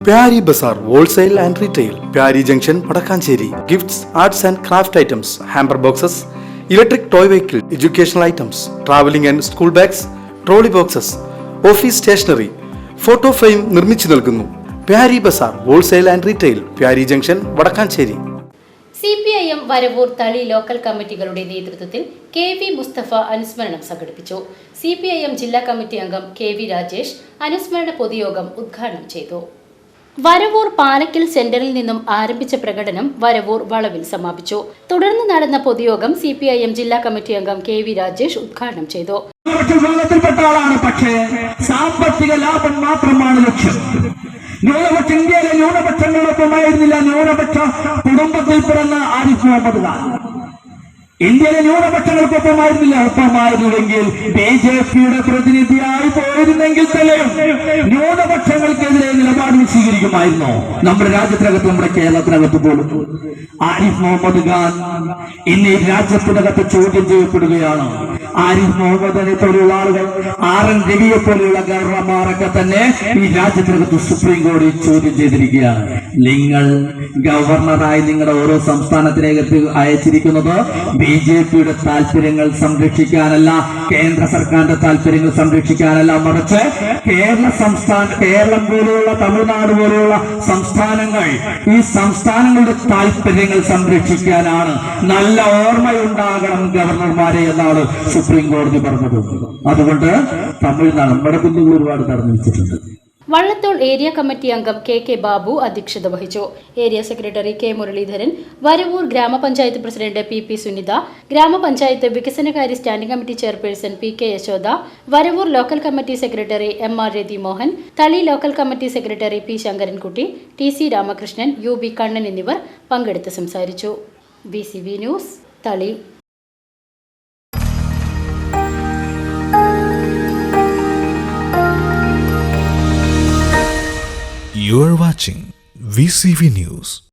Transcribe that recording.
Pyari Bazaar Wholesale and Retail, Pyari Junction, Padakkancherry. Gifts, arts and craft items, hamper boxes, electric toy vehicle, educational items, traveling and school bags, trolley boxes, office stationery, photo frame നിർമ്മിച്ചു നൽകുന്നു. Pyari Bazaar Wholesale and Retail, Pyari Junction, Padakkancherry. CPIM Varavoor Thali local കമ്മിറ്റികളുടെ നേതൃത്വത്തിൽ KV Mustafa അനുസ്മരണം സംഘടിപ്പിച്ചു. CPIM ജില്ലാ committee അംഗം KV Rajesh അനുസ്മരണ പൊതുയോഗം ഉദ്ഘാടനം ചെയ്തു. വരവൂർ പാലക്കൽ സെന്ററിൽ നിന്നും ആരംഭിച്ച പ്രകടനം വരവൂർ വളവിൽ സമാപിച്ചു. തുടർന്ന് നടന്ന പൊതുയോഗം CPIM ജില്ലാ കമ്മിറ്റി അംഗം KV രാജേഷ് ഉദ്ഘാടനം ചെയ്തു. പക്ഷേ സാമ്പത്തിക ലാഭം മാത്രമാണ് ലക്ഷ്യം. ന്യൂനപക്ഷ ഇന്ത്യയിലെ ന്യൂനപക്ഷങ്ങളൊപ്പമായിരുന്നില്ല ന്യൂനപക്ഷ കുടുംബത്തിൽ പിറന്ന ആരിഫ് മുഹമ്മദ് ഖാൻ. ഇന്ത്യയിലെ ന്യൂനപക്ഷങ്ങൾക്കൊപ്പമായിരുന്നില്ല. ഒപ്പമായിരുന്നുവെങ്കിൽ BJPയുടെ പ്രതിനിധിയായി പോയിരുന്നെങ്കിൽ തെളിയും ന്യൂനപക്ഷങ്ങൾക്കെതിരെ നിലപാട് സ്വീകരിക്കുമായിരുന്നു. നമ്മുടെ രാജ്യത്തിനകത്ത്, നമ്മുടെ കേരളത്തിനകത്ത് പോലും ആരിഫ് മുഹമ്മദ് ഖാൻ ഇന്ന് ഈ രാജ്യത്തിനകത്ത് ചോദ്യം ചെയ്യപ്പെടുകയാണ്. ആരിഫ് മുഹമ്മദിനെ പോലെയുള്ള ആളുകൾ, RN രവിയെ പോലെയുള്ള ഗവർണർമാരൊക്കെ തന്നെ ഈ രാജ്യത്തിനകത്ത് സുപ്രീം കോടതി ചോദ്യം ചെയ്തിരിക്കുകയാണ്. നിങ്ങൾ ഗവർണറായി നിങ്ങളുടെ ഓരോ സംസ്ഥാനത്തിനകത്ത് അയച്ചിരിക്കുന്നത് BJPയുടെ താല്പര്യങ്ങൾ സംരക്ഷിക്കാനല്ല, കേന്ദ്ര സർക്കാരിന്റെ താല്പര്യങ്ങൾ സംരക്ഷിക്കാനല്ല, മറിച്ച് കേരളം പോലെയുള്ള തമിഴ്നാട് പോലെയുള്ള സംസ്ഥാനങ്ങൾ, ഈ സംസ്ഥാനങ്ങളുടെ താല്പര്യങ്ങൾ സംരക്ഷിക്കാനാണ്. നല്ല ഓർമ്മയുണ്ടാകണം ഗവർണർമാരെ എന്നാണ് സുപ്രീം കോടതി പറഞ്ഞത്. അതുകൊണ്ട് തമിഴ്നാട് നമ്മുടെ കുഞ്ഞുങ്ങൾ ഒരുപാട് തടഞ്ഞു വെച്ചിട്ടുണ്ട്. വള്ളത്തോൾ ഏരിയ കമ്മിറ്റി അംഗം KK ബാബു അധ്യക്ഷത വഹിച്ചു. Area secretary K Muraleedharan, Varavoor ഗ്രാമപഞ്ചായത്ത് പ്രസിഡന്റ് PP സുനിത, ഗ്രാമപഞ്ചായത്ത് വികസനകാര്യ standing committee chairperson PK Yashoda, Varavoor local committee secretary MR Rathi Mohan, Thali local committee secretary P Sankarankutty, TC Ramakrishnan, UB Kannan എന്നിവർ പങ്കെടുത്ത് സംസാരിച്ചു. BCV news, Thali. You are watching VCV News.